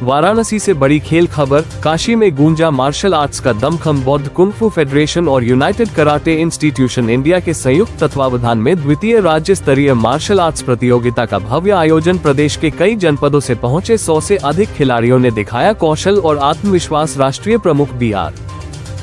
वाराणसी से बड़ी खेल खबर। काशी में गूंजा मार्शल आर्ट्स का दमखम। बौद्ध कुंग फू फेडरेशन और यूनाइटेड कराटे इंस्टीट्यूशन इंडिया के संयुक्त तत्वावधान में द्वितीय राज्य स्तरीय मार्शल आर्ट्स प्रतियोगिता का भव्य आयोजन। प्रदेश के कई जनपदों से पहुंचे 100 से अधिक खिलाड़ियों ने दिखाया कौशल और आत्मविश्वास। राष्ट्रीय प्रमुख BR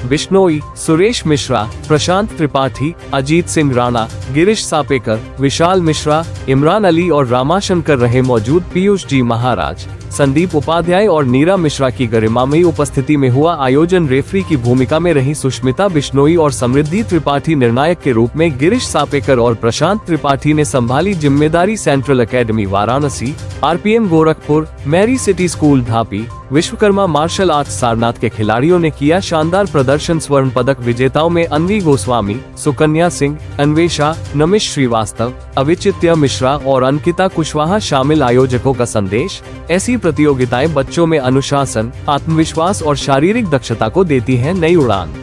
बिश्नोई, सुरेश मिश्रा, प्रशांत त्रिपाठी, अजीत सिंह राणा, गिरीश सापेकर, विशाल मिश्रा, इमरान अली और रामाशंकर रहे मौजूद। पीयूष जी महाराज, संदीप उपाध्याय और नीरा मिश्रा की गरिमामयी उपस्थिति में हुआ आयोजन। रेफरी की भूमिका में रही सुष्मिता बिश्नोई और समृद्धि त्रिपाठी। निर्णायक के रूप में गिरीश सापेकर और प्रशांत त्रिपाठी ने संभाली जिम्मेदारी। Central academy Varanasi, RPM Gorakhpur, Mary city school Dhapi, Vishwakarma martial arts Sarnath के खिलाड़ियों ने किया शानदार प्रदर्शन। स्वर्ण पदक विजेताओं में अन्वी गोस्वामी, सुकन्या सिंह, अन्वेषा, नमिश श्रीवास्तव, अविचित्य मिश्रा और अंकिता कुशवाहा शामिल। आयोजकों का संदेश, ऐसी प्रतियोगिताएं बच्चों में अनुशासन, आत्मविश्वास और शारीरिक दक्षता को देती हैं नई उड़ान।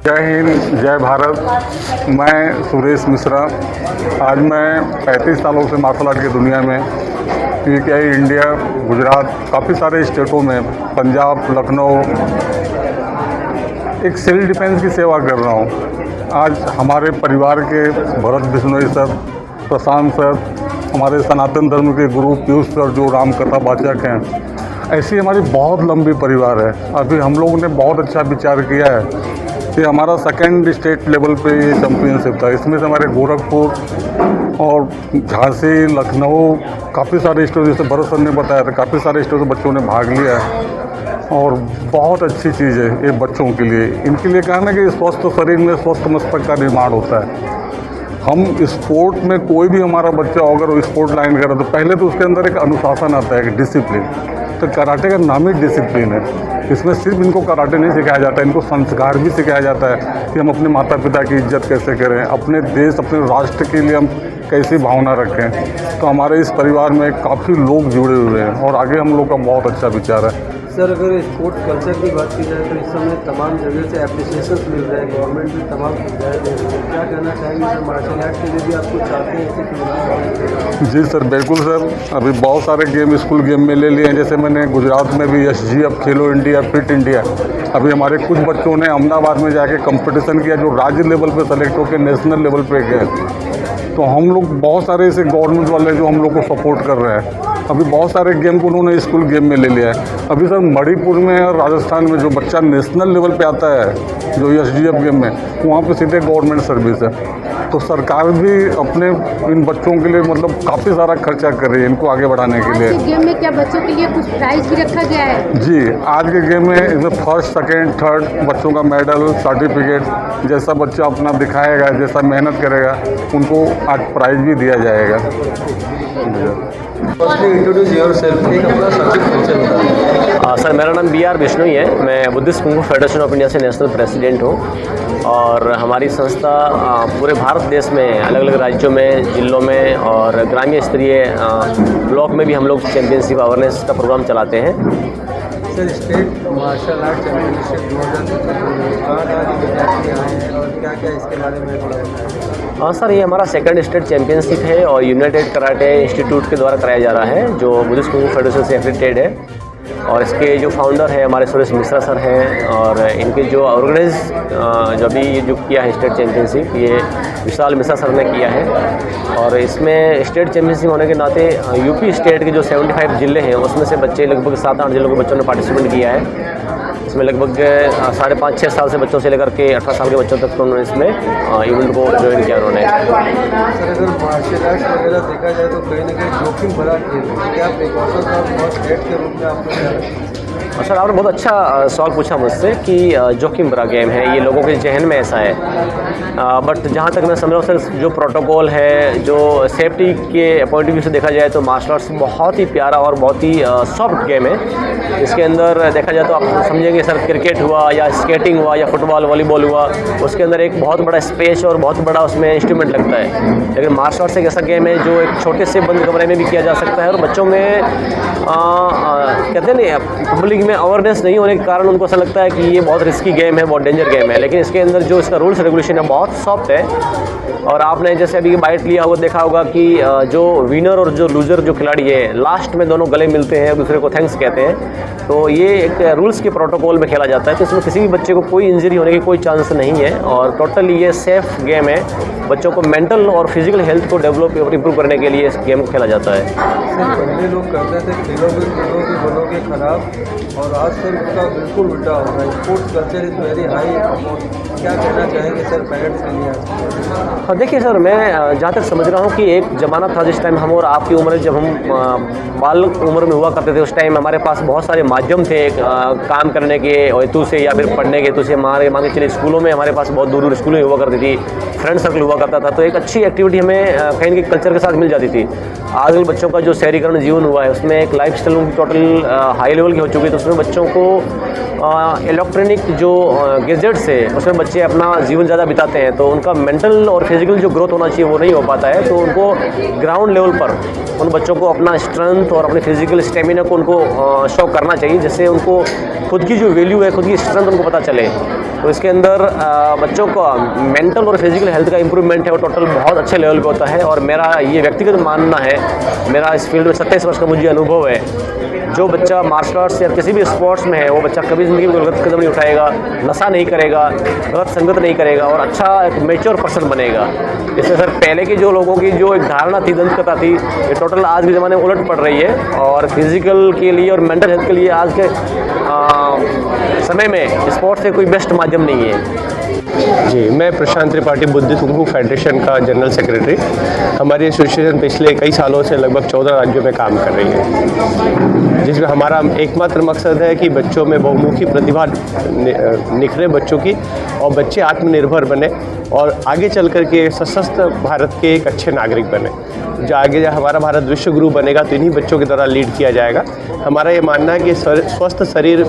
जय हिंद, जय भारत। मैं सुरेश मिश्रा। आज मैं 35 सालों से मार्शल आर्ट की दुनिया में PKI इंडिया, गुजरात, काफ़ी सारे स्टेटों में, पंजाब, लखनऊ, एक सेल्फ डिफेंस की सेवा कर रहा हूँ। आज हमारे परिवार के भरत बिश्नोई सर, प्रशांत सर, हमारे सनातन धर्म के गुरु पीयूष सर जो रामकथा वाचक हैं, ऐसी हमारी बहुत लंबी परिवार है। अभी हम लोगों ने बहुत अच्छा विचार किया है कि हमारा सेकंड स्टेट लेवल पे ये चैम्पियनशिप था। इसमें से हमारे गोरखपुर और झांसी, लखनऊ, काफ़ी सारे स्टेट, जैसे भरत सर ने बताया था, काफ़ी सारे स्टेट से बच्चों ने भाग लिया है और बहुत अच्छी चीज़ है ये बच्चों के लिए। इनके लिए कहा ना कि स्वस्थ शरीर में स्वस्थ मस्तिष्क का निर्माण होता है। हम स्पोर्ट में कोई भी हमारा बच्चा अगर वो स्पोर्ट लाइन करे तो पहले तो उसके अंदर एक अनुशासन आता है, एक डिसिप्लिन। तो कराटे का नाम ही डिसिप्लिन है। इसमें सिर्फ इनको कराटे नहीं सिखाया जाता है, इनको संस्कार भी सिखाया जाता है कि हम अपने माता पिता की इज्जत कैसे करें, अपने देश, अपने राष्ट्र के लिए हम कैसी भावना रखें। तो हमारे इस परिवार में काफ़ी लोग जुड़े हुए हैं और आगे हम लोग का बहुत अच्छा विचार है। सर, अगर स्पोर्ट्स कल्चर की बात की जाए तो इस समय तमाम जगह से एप्रिसिएशन मिल रहा है, गवर्नमेंट भी तमाम सुविधाएं दे रही है। क्या कहना चाहेंगे सर, मार्शल आर्ट के लिए भी आपको चाहते हैं ऐसी सुविधाएं? जी सर, बिल्कुल सर। अभी बहुत सारे गेम स्कूल गेम में ले लिए हैं। जैसे मैंने गुजरात में भी SGF खेलो इंडिया, फिट इंडिया, अभी हमारे कुछ बच्चों ने अहमदाबाद में जाके कंपटीशन किया जो राज्य लेवल पे सेलेक्ट होकर नेशनल लेवल पे गए। तो हम लोग बहुत सारे ऐसे गवर्नमेंट वाले जो हम लोग को सपोर्ट कर रहे हैं। अभी बहुत सारे गेम को उन्होंने स्कूल गेम में ले लिया है। अभी सर मणिपुर में और राजस्थान में जो बच्चा नेशनल लेवल पे आता है जो SGF गेम में, वहाँ पे सीधे गवर्नमेंट सर्विस है। तो सरकार भी अपने इन बच्चों के लिए मतलब काफ़ी सारा खर्चा कर रही है इनको आगे बढ़ाने के लिए। आज के गेम में क्या बच्चों के लिए कुछ प्राइज भी रखा गया है? जी, आज के गेम में इसमें फर्स्ट, सेकेंड, थर्ड बच्चों का मेडल, सर्टिफिकेट, जैसा बच्चा अपना दिखाएगा, जैसा मेहनत करेगा, उनको आज प्राइज भी दिया जाएगा। इंट्रोड्यूस योरसेल्फ, एक अपना सब्जेक्ट परिचय बताएं। सर, मेरा नाम BR बिश्नोई है। मैं बुद्धिस्ट कुंग फू फेडरेशन ऑफ इंडिया से नेशनल प्रेसिडेंट हूँ और हमारी संस्था पूरे भारत देश में अलग अलग राज्यों में, जिलों में और ग्रामीण स्तरीय ब्लॉक में भी हम लोग चैम्पियनशिप अवेयरनेस का प्रोग्राम चलाते हैं। Sir, state martial art championship 2023 और क्या क्या इसके बारे में बताएं? हाँ सर, ये हमारा सेकंड स्टेट चैम्पियनशिप है और यूनाइटेड कराटे इंस्टीट्यूट के द्वारा कराया जा रहा है जो बुद्धिस्ट कुंग फू फेडरेशन से एफिलिएटेड है। और इसके जो फाउंडर है हमारे सुरेश मिश्रा सर हैं और इनके जो ऑर्गेनाइज जो अभी ये जो किया है स्टेट चैम्पियनशिप, ये विशाल मिश्रा सर ने किया है। और इसमें स्टेट चैम्पियनशिप होने के नाते यूपी स्टेट के जो 75 ज़िले हैं उसमें से बच्चे लगभग 7-8 जिलों के बच्चों ने पार्टिसिपेट किया है। इसमें लगभग 5.5-6 साल से बच्चों से लेकर के 18 साल के बच्चों तक उन्होंने इसमें इवेंट को ज्वाइन किया उन्होंने। सर, अगर मार्शल आर्ट्स वगैरह देखा जाए तो कहीं ना कहीं जोखिम भरा खेल है, क्या प्रिकॉशंस और बहुत हेड के रूप में आप लोग क्या रखें? सर, आपने बहुत अच्छा सवाल पूछा मुझसे कि जोखिम भरा गेम है, ये लोगों के जहन में ऐसा है। बट जहाँ तक मैं समझ रहा हूँ सर, जो प्रोटोकॉल है, जो सेफ्टी के पॉइंट ऑफ व्यू से देखा जाए तो मार्शल आर्ट्स बहुत ही प्यारा और बहुत ही सॉफ्ट गेम है। इसके अंदर देखा जाए तो आप समझेंगे सर, क्रिकेट हुआ या स्केटिंग हुआ या फुटबॉल, वॉलीबॉल हुआ, उसके अंदर एक बहुत बड़ा स्पेस और बहुत बड़ा उसमें इंस्ट्रूमेंट लगता है। लेकिन मार्शल आर्ट्स एक ऐसा गेम है जो एक छोटे से बंद कमरे में भी किया जा सकता है और बच्चों में कहते कहते हैं नहीं, पब्लिक में अवेयरनेस नहीं होने के कारण उनको ऐसा लगता है कि ये बहुत रिस्की गेम है, बहुत डेंजर गेम है, लेकिन इसके अंदर जो इसका रूल्स रेगुलेशन है बहुत सॉफ्ट है। और आपने जैसे अभी बाइट लिया हुआ देखा होगा कि जो विनर और जो लूज़र जो खिलाड़ी है लास्ट में दोनों गले मिलते हैं, दूसरे को थैंक्स कहते हैं। तो ये एक रूल्स के प्रोटोकॉल में खेला जाता है, तो इसमें किसी भी बच्चे को कोई इंजरी होने की कोई चांस नहीं है और टोटली ये सेफ गेम है। बच्चों को मेंटल और फिजिकल हेल्थ को डेवलप और इम्प्रूव करने के लिए इस गेम को खेला जाता है। सर पहले लोग करते थे खेलों के बलों के खिलाफ, और आज सर उसका बिल्कुल उल्टा हो रहा है। Sports culture is very high. क्या कहना चाहेंगे सर पेरेंट्स के लिए? हाँ देखिए सर, मैं जहाँ तक समझ रहा हूँ कि एक ज़माना था जिस टाइम हम और आपकी उम्र, जब हम बाल उम्र में हुआ करते थे, उस टाइम हमारे पास बहुत सारे माध्यम थे काम करने के हेतु से या फिर पढ़ने के हेतु से। हमारे मान के चलिए स्कूलों में हमारे पास बहुत दूर दूर स्कूलें हुआ करती थी, फ्रेंड सर्कल हुआ करता था, तो एक अच्छी एक्टिविटी हमें कहीं न कहीं कल्चर के साथ मिल जाती थी। आजकल बच्चों का जो शहरीकरण जीवन हुआ है उसमें एक life style total high level की हो चुकी है, तो उसमें बच्चों को इलेक्ट्रॉनिक जो गैजेट्स है उसमें बच्चे अपना जीवन ज़्यादा बिताते हैं, तो उनका मेंटल और फिजिकल जो ग्रोथ होना चाहिए वो नहीं हो पाता है। तो उनको ग्राउंड लेवल पर उन बच्चों को अपना स्ट्रेंथ और अपने फिजिकल स्टेमिना को उनको शो करना चाहिए, जिससे उनको खुद की जो वैल्यू है, खुद की स्ट्रेंथ उनको पता चले। तो इसके अंदर बच्चों का मेंटल और फिजिकल हेल्थ का इंप्रूवमेंट है वो टोटल बहुत अच्छे लेवल पे होता है। और मेरा ये व्यक्तिगत मानना है, मेरा इस फील्ड में 27 वर्ष का मुझे अनुभव है, जो बच्चा मार्शल आर्ट्स या किसी भी स्पोर्ट्स में है वो बच्चा कभी ज़िंदगी में गलत कदम नहीं उठाएगा, नशा नहीं करेगा, गलत संगत नहीं करेगा और अच्छा एक मैच्योर पर्सन बनेगा। इससे सर पहले के जो लोगों की जो एक धारणा थी, दंतकथा थी, ये टोटल आज के ज़माने में उलट पड़ रही है। और फिजिकल के लिए और मेंटल हेल्थ के लिए आज के समय में स्पोर्ट्स से कोई बेस्ट माध्यम नहीं है। जी, मैं प्रशांत त्रिपाठी बुद्धिस्ट कुंफू फेडरेशन का जनरल सेक्रेटरी। हमारी एसोसिएशन पिछले कई सालों से लगभग 14 राज्यों में काम कर रही है, जिसमें हमारा एकमात्र मकसद है कि बच्चों में बहुमुखी प्रतिभा निखरे बच्चों की, और बच्चे आत्मनिर्भर बने और आगे चल कर के सशक्त भारत के एक अच्छे नागरिक बने। जो आगे हमारा भारत विश्व गुरु बनेगा तो इन्हीं बच्चों के द्वारा लीड किया जाएगा। हमारा ये मानना है कि स्वस्थ शरीर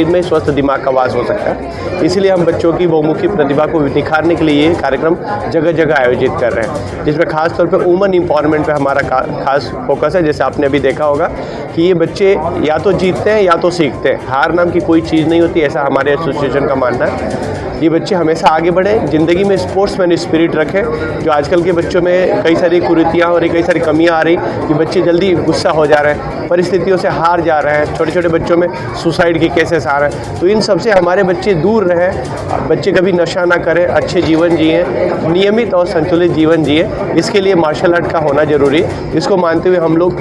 में स्वस्थ दिमाग का वास हो सकता है, इसलिए हम बच्चों की बहुमुखी प्रतिभा को निखारने के लिए ये कार्यक्रम जगह जगह आयोजित कर रहे हैं, जिसमें खास तौर पे वुमेन एम्पावरमेंट पे हमारा खास फोकस है। जैसे आपने अभी देखा होगा कि ये बच्चे या तो जीतते हैं या तो सीखते हैं, हार नाम की कोई चीज़ नहीं होती, ऐसा हमारे एसोसिएशन का मानना है। ये बच्चे हमेशा आगे बढ़ें, ज़िंदगी में स्पोर्ट्समैन स्पिरिट रखें। जो आजकल के बच्चों में कई सारी कुरीतियाँ हो रही, कई सारी कमियाँ आ रही कि बच्चे जल्दी गुस्सा हो जा रहे हैं, परिस्थितियों से हार जा रहे हैं, छोटे छोटे बच्चों में सुसाइड के केसेस आ रहे हैं। तो इन सब से हमारे बच्चे दूर रहें, बच्चे कभी नशा ना करें, अच्छे जीवन जिए, नियमित और संतुलित जीवन जिए। इसके लिए मार्शल आर्ट का होना ज़रूरी है। इसको मानते हुए हम लोग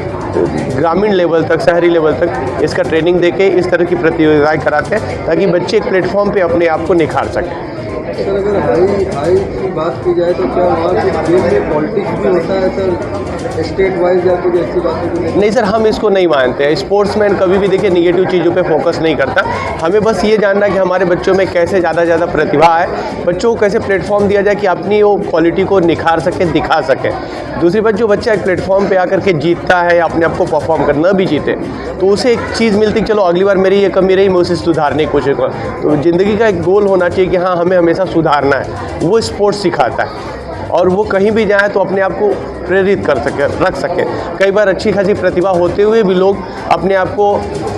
ग्रामीण लेवल तक, शहरी लेवल तक इसका ट्रेनिंग देके इस तरह की प्रतियोगिताएं कराते हैं, ताकि बच्चे एक प्लेटफॉर्म पे अपने आप को निखार सकें। सर अगर हाई की बात की जाए तो क्या वहाँ के गेम में पॉलिटिक्स भी होता है सर, स्टेट वाइज या कुछ ऐसी बातें? नहीं सर, हम इसको नहीं मानते हैं। स्पोर्ट्समैन कभी भी देखिए निगेटिव चीज़ों पे फोकस नहीं करता। हमें बस ये जानना है कि हमारे बच्चों में कैसे ज़्यादा से ज़्यादा प्रतिभा है, बच्चों को कैसे प्लेटफॉर्म दिया जाए कि अपनी वो क्वालिटी को निखार सके, दिखा सके। दूसरी बात, जो बच्चा एक प्लेटफॉर्म पे आकर के जीतता है या अपने आप को परफॉर्म कर, न भी जीते तो उसे एक चीज़ मिलती, चलो अगली बार मेरी ये कमी रही, मैं उसे सुधारने की कोशिश करूँ। तो ज़िंदगी का एक गोल होना चाहिए कि हाँ, हमें हमेशा सुधारना है। वो स्पोर्ट्स सिखाता है, और वो कहीं भी जाए तो अपने आप को प्रेरित कर सके, रख सके। कई बार अच्छी खासी प्रतिभा होते हुए भी लोग अपने आप को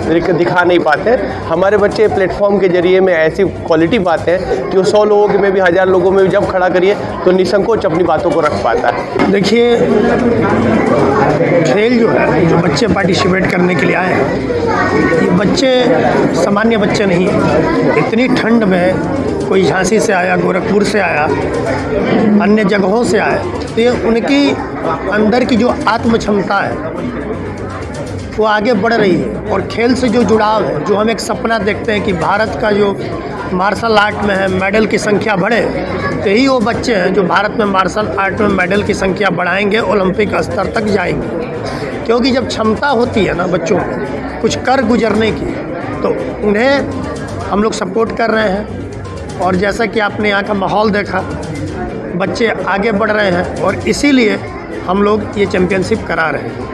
दिखा नहीं पाते। हमारे बच्चे प्लेटफॉर्म के जरिए में ऐसी क्वालिटी पाते हैं कि वो 100 लोगों में भी, 1000 लोगों में भी जब खड़ा करिए तो निसंकोच अपनी बातों को रख पाता है। देखिए, खेल जो है, जो बच्चे पार्टिसिपेट करने के लिए आए हैं, ये बच्चे सामान्य बच्चे नहीं हैं। इतनी ठंड में कोई झांसी से आया, गोरखपुर से आया, अन्य जगहों से आया, तो ये उनकी अंदर की जो आत्म क्षमता है वो आगे बढ़ रही है। और खेल से जो जुड़ाव है, जो हम एक सपना देखते हैं कि भारत का जो मार्शल आर्ट में है मेडल की संख्या बढ़े, तो यही वो बच्चे हैं जो भारत में मार्शल आर्ट में मेडल की संख्या बढ़ाएंगे, ओलंपिक स्तर तक जाएंगे। क्योंकि जब क्षमता होती है ना बच्चों को कुछ कर गुजरने की, तो उन्हें हम लोग सपोर्ट कर रहे हैं। और जैसा कि आपने यहाँ का माहौल देखा, बच्चे आगे बढ़ रहे हैं और इसीलिए हम लोग ये चैम्पियनशिप करा रहे हैं।